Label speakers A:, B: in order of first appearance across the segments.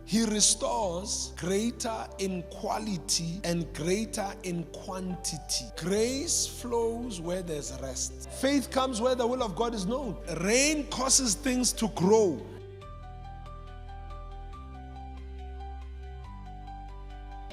A: He restores greater in quality and greater in quantity. Grace flows where there's rest. Faith comes where the will of God is known. Rain causes things to grow.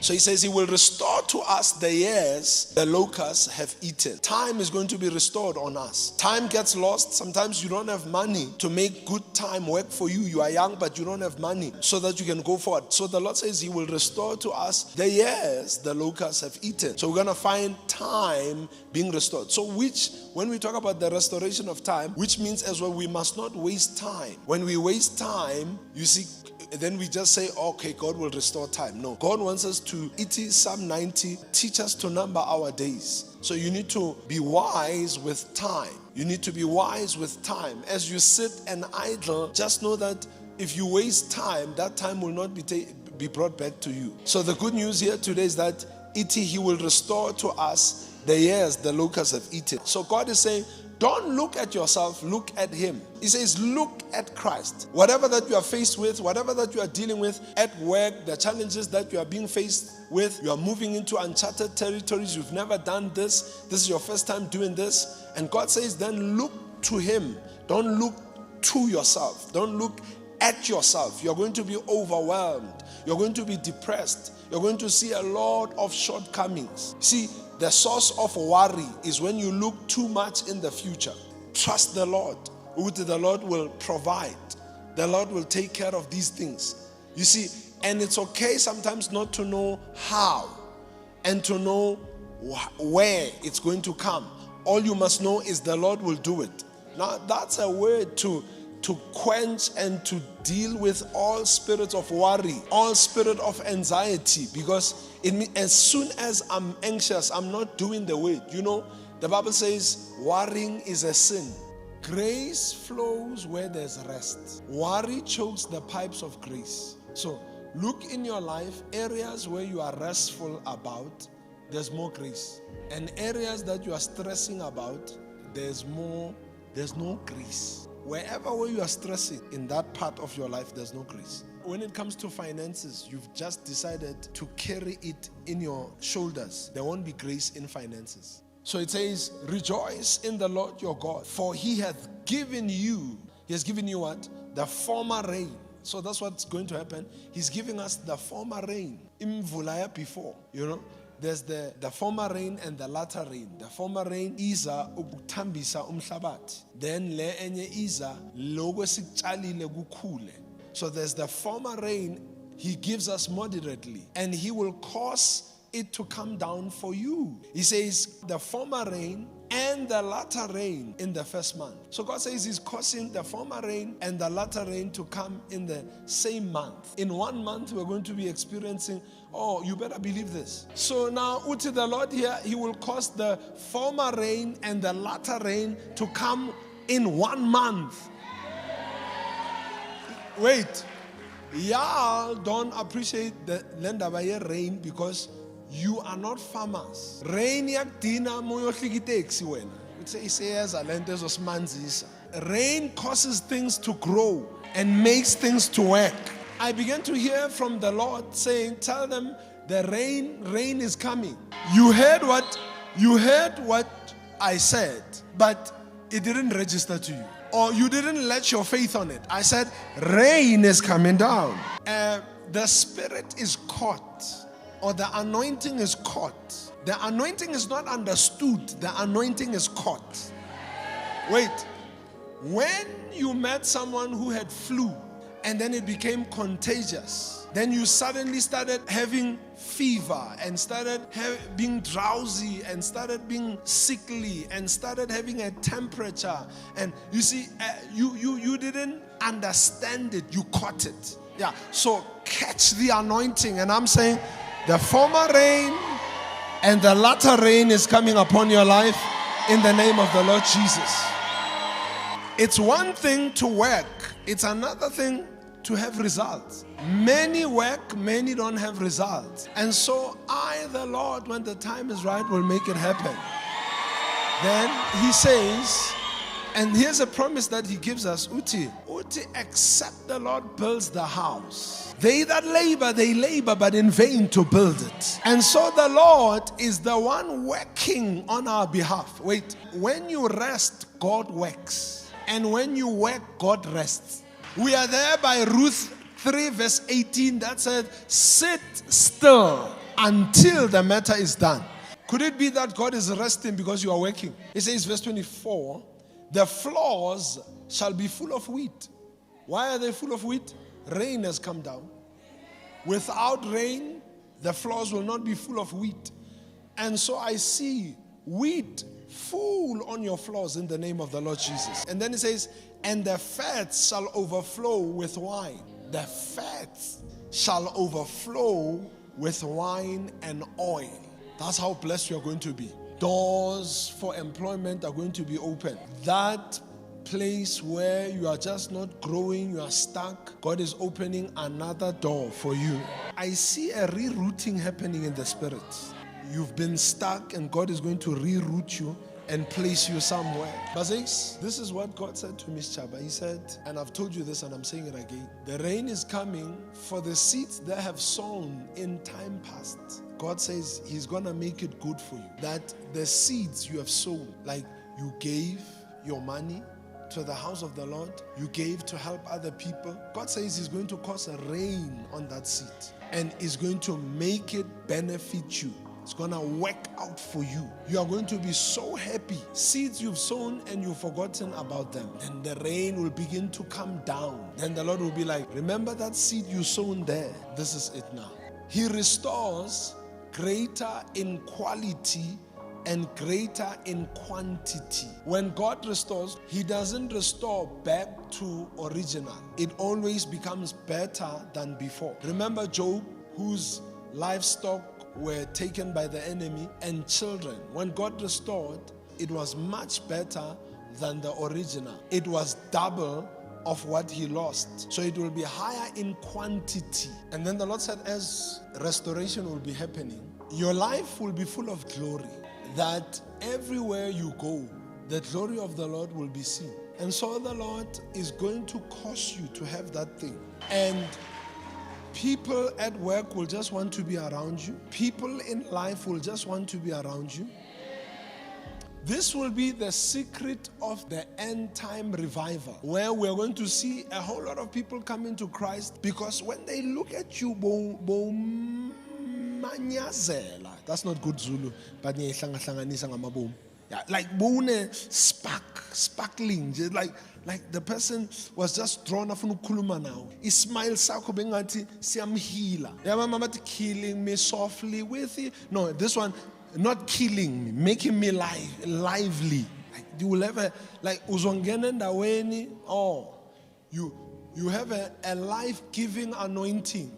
A: So he says he will restore to us the years the locusts have eaten. Time is going to be restored on us. Time gets lost. Sometimes you don't have money to make good time work for you. You are young, but you don't have money so that you can go forward. So the Lord says he will restore to us the years the locusts have eaten. So we're going to find time being restored. So when we talk about the restoration of time, which means as well, we must not waste time. When we waste time, you see, then we just say, okay, God will restore time. No, God wants us to, it is Psalm 90, teach us to number our days. So you need to be wise with time. You need to be wise with time. As you sit and idle, just know that if you waste time, that time will not be brought back to you. So the good news here today is that he will restore to us the years the locusts have eaten. So God is saying, don't look at yourself, look at him. He says, look at Christ. Whatever that you are faced with, whatever that you are dealing with at work, the challenges that you are being faced with, you are moving into uncharted territories, you've never done this is your first time doing this. And God says, then look to him. Don't look to yourself. Don't look at yourself. You're going to be overwhelmed. You're going to be depressed. You're going to see a lot of shortcomings. See, the source of worry is when you look too much in the future. Trust the Lord. The Lord will provide. The Lord will take care of these things. You see, and it's okay sometimes not to know how and to know where it's going to come. All you must know is the Lord will do it. Now, that's a word to quench and to deal with all spirits of worry, all spirit of anxiety, because as soon as I'm anxious, I'm not doing the word. You know, the Bible says worrying is a sin. Grace flows where there's rest. Worry chokes the pipes of grace. So look in your life, areas where you are restful about, there's more grace. And areas that you are stressing about, there's no grace. Wherever where you are stressing in that part of your life, there's no grace. When it comes to finances, you've just decided to carry it in your shoulders. There won't be grace in finances. So it says, rejoice in the Lord your God, for he has given you what? The former rain. So that's what's going to happen. He's giving us the former rain. Imvulaya before, you know. There's the former rain and the latter rain. The former rain iza ukuthambisa umhlabathi. Then le enye iza lokho sikutshalile kukhule. So there's the former rain he gives us moderately, and he will cause it to come down for you. He says the former rain and the latter rain in the first month. So God says he's causing the former rain and the latter rain to come in the same month. In 1 month, we're going to be experiencing, you better believe this. So now, Uti the Lord here, he will cause the former rain and the latter rain to come in 1 month. Wait, y'all don't appreciate the Lendabaye rain because you are not farmers. Rain yakdina moyohlikiteksi wena. Rain causes things to grow and makes things to work. I began to hear from the Lord saying, tell them the rain is coming. You heard what I said, but it didn't register to you. Or you didn't let your faith on it. I said, rain is coming down. The spirit is caught, or the anointing is caught. The anointing is not understood. The anointing is caught. Wait. When you met someone who had flu, and then it became contagious, then you suddenly started having fever and started being drowsy and started being sickly and started having a temperature, and you see, you didn't understand it, you caught it. Yeah, so catch the anointing. And I'm saying the former rain and the latter rain is coming upon your life in the name of the Lord Jesus. It's one thing to work, it's another thing to have results. Many work, many don't have results. And so I, the Lord, when the time is right, will make it happen. Then he says, And here's a promise that he gives us. Uti, except the Lord builds the house. They that labor, they labor, but in vain to build it. And so the Lord is the one working on our behalf. Wait, when you rest, God works. And when you work, God rests. We are there by Ruth 3 verse 18 that said, sit still until the matter is done. Could it be that God is resting because you are working? It says verse 24, the floors shall be full of wheat. Why are they full of wheat? Rain has come down. Without rain, the floors will not be full of wheat. And so I see wheat full on your floors in the name of the Lord Jesus. And then it says, and the fats shall overflow with wine. The fats shall overflow with wine and oil. That's how blessed you are going to be. Doors for employment are going to be open. That place where you are just not growing, you are stuck, God is opening another door for you. I see a rerouting happening in the spirit. You've been stuck and God is going to reroute you and place you somewhere. Bazes, this is what God said to Miss Chaba. He said, and I've told you this and I'm saying it again, the rain is coming for the seeds that have sown in time past. God says he's going to make it good for you. That the seeds you have sown, like you gave your money to the house of the Lord, you gave to help other people. God says he's going to cause a rain on that seed and is going to make it benefit you. It's going to work out for you. You are going to be so happy. Seeds you've sown and you've forgotten about them. Then the rain will begin to come down. Then the Lord will be like, remember that seed you sown there? This is it now. He restores greater in quality and greater in quantity. When God restores, he doesn't restore back to original. It always becomes better than before. Remember Job, whose livestock were taken by the enemy and children. When God restored, it was much better than the original. It was double of what he lost. So it will be higher in quantity. And then the Lord said, as restoration will be happening, your life will be full of glory. That everywhere you go, the glory of the Lord will be seen. And so the Lord is going to cause you to have that thing. And people at work will just want to be around you. People in life will just want to be around you. This will be the secret of the end time revival, where we're going to see a whole lot of people coming to Christ, because when they look at you, that's not good Zulu, but like sparkling, like the person was just drawn off kuluma now. Ismail Sako Bengati Siam healer. Killing me softly with it. No, this one not killing me, making me lively. Like you will have a like uzongene ndaweni. Oh, you have a life-giving anointing.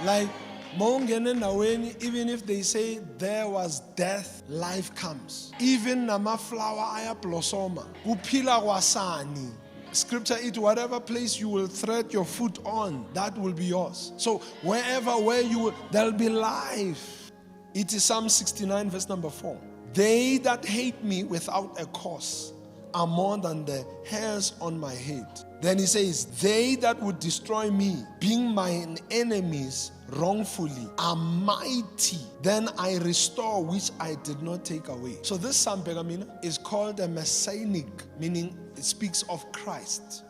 A: Like even if they say there was death, life comes. Even nama flower aya blossoma. Upila wasani. Scripture, it whatever place you will tread your foot on, that will be yours. So where you will, there'll be life. It is Psalm 69 verse number 4. They that hate me without a cause are more than the hairs on my head. Then he says, they that would destroy me, being mine enemies wrongfully, are mighty. Then I restore which I did not take away. So this Psalm Pergamina is called a messianic, meaning it speaks of Christ.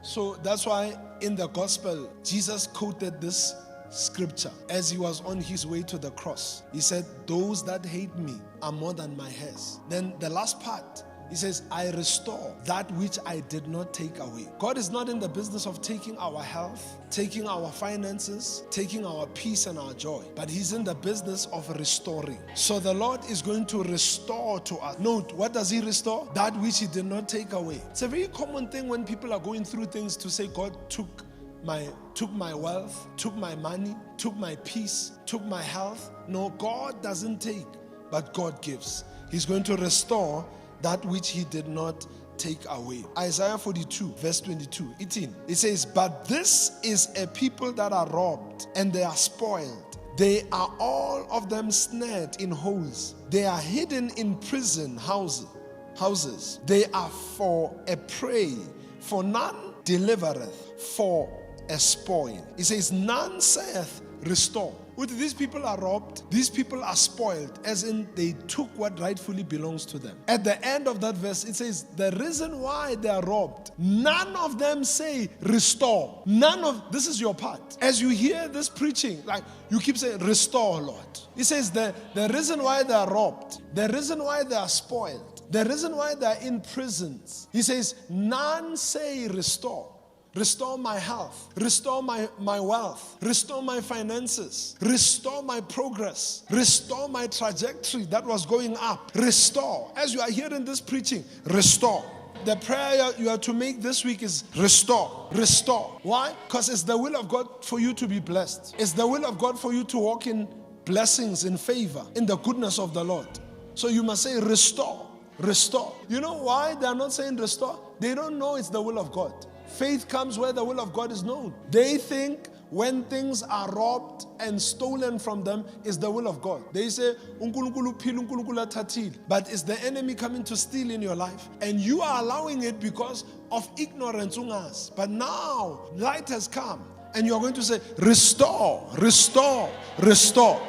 A: So that's why in the gospel, Jesus quoted this scripture as he was on his way to the cross. He said, those that hate me are more than my hairs. Then the last part, he says, I restore that which I did not take away. God is not in the business of taking our health, taking our finances, taking our peace and our joy, but he's in the business of restoring. So the Lord is going to restore to us. Note, what does he restore? That which he did not take away. It's a very common thing when people are going through things to say, God took my wealth, took my money, took my peace, took my health. No, God doesn't take, but God gives. He's going to restore that which he did not take away. Isaiah 42 verse 22, 18. It says, but this is a people that are robbed and they are spoiled. They are all of them snared in holes. They are hidden in prison houses. houses. They are for a prey, for none delivereth, for a spoil. He says, none saith, restore. These people are robbed, these people are spoiled, as in they took what rightfully belongs to them. At the end of that verse, it says, the reason why they are robbed, none of them say, restore. This is your part. As you hear this preaching, like you keep saying, restore, Lord. He says, the reason why they are robbed, the reason why they are spoiled, the reason why they are in prisons, he says, none say, restore. Restore my health, restore my wealth, restore my finances, restore my progress, restore my trajectory that was going up. Restore. As you are hearing this preaching, restore. The prayer you are to make this week is restore, restore. Why? Because it's the will of God for you to be blessed. It's the will of God for you to walk in blessings, in favor, in the goodness of the Lord. So you must say restore, restore. You know why they are not saying restore? They don't know it's the will of God. Faith comes where the will of God is known. They think when things are robbed and stolen from them is the will of God. They say, but it's the enemy coming to steal in your life. And you are allowing it because of ignorance. But now, light has come. And you are going to say, restore, restore, restore.